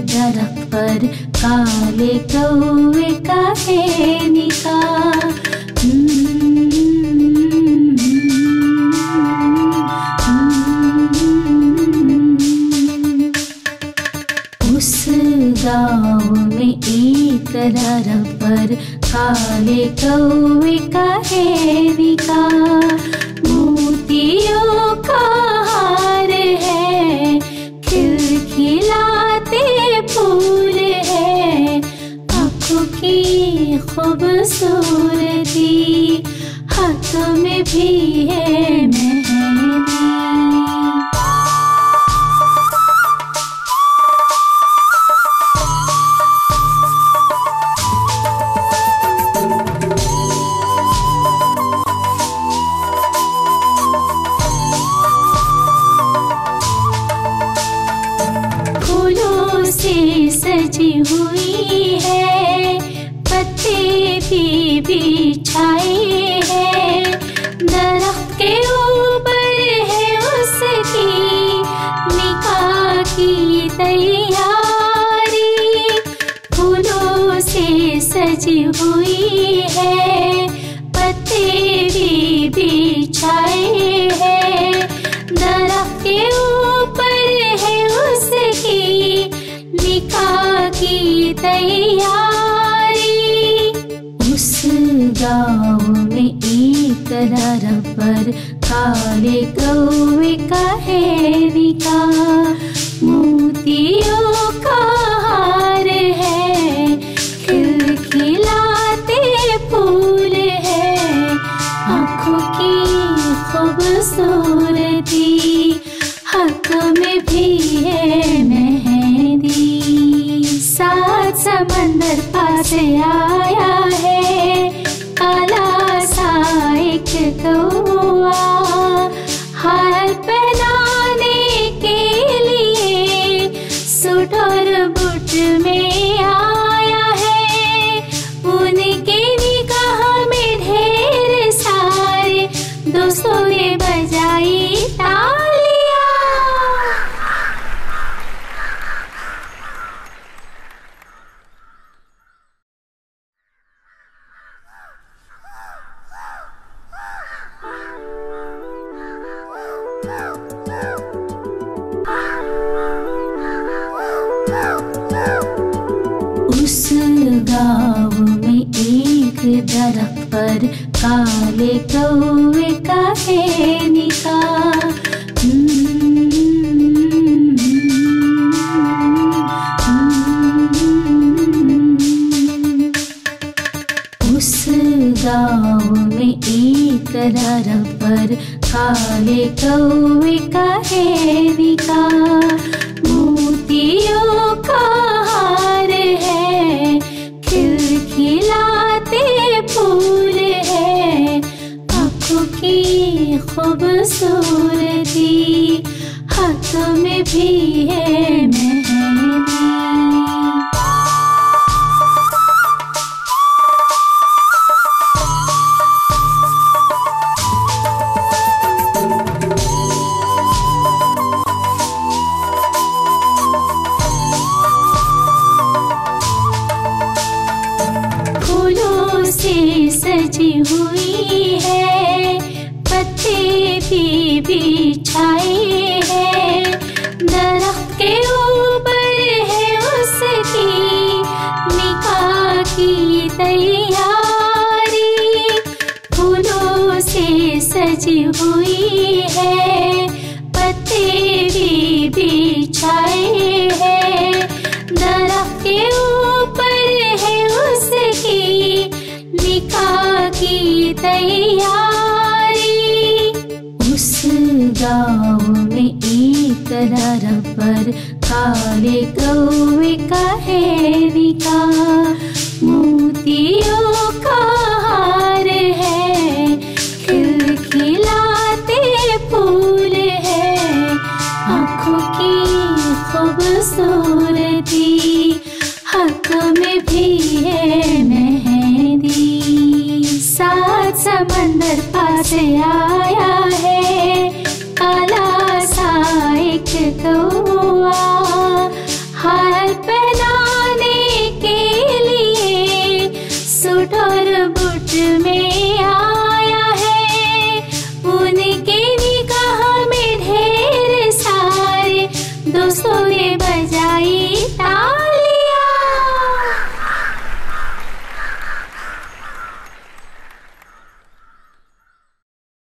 दरख्त पर काले कौवे का है निकाह। उस गाँव में एक दरख्त पर काले कौवे का है निकाह। मोतियों का हार है, खिलखिलाते फूल है, आँखों की खूबसूरती, हाथों में भी है मेहंदी। सजी हुई है, पत्ते भी बिछाए हैं, दरख्त के ऊपर है उसकी निकाह की तैयारी। फूलों से सजी हुई है, पत्ते भी बिछाए हैं, दरख्त के ऊपर है उसकी निकाह की तैयारी। उस गाँव में एक दरख्त पर काले कौवे का है निकाह। मोतियों का हार है, खिलखिलाते फूल है, आँखों की खूबसूरती, हाथों में भी है मेहंदी। सात समंदर पास आया है, काला सा एक कौवा, हार पहनाने के लिए सूट और बूट में आया है। उनके निकाह में ढेर सारे दोस्तों ने बजाई तालियां। उस गाँव में एक दरख्त पर काले कौवे का है निकाह। उस गाँव में एक दरख्त पर काले कौवे का है निकाह। मोतियों का हार है, खिलखिलाते फूल है, आँखों की खूबसूरती, हाथों में भी है मेहंदी। सजी हुई है, पत्ते भी बिछाए हैं, दरख्त के ऊपर है उसकी निकाह की तैयारी। फूलों से सजी हुई है, पत्ते भी बिछाए हैं, दरख्त के ऊपर है उसकी निकाह की तैयारी। उस गाँव में एक दरख्त पर काले कौवे का है निकाह। मोतियों का हार है, खिलखिलाते फूल है, आँखों की खूबसूरती, हाथों में भी है मेहंदी। सात समंदर पास आया है, काला सा एक कौवा, हार में आया है। उनके निगाह में ढेर सारे दोस्तों ने बजाई ताली।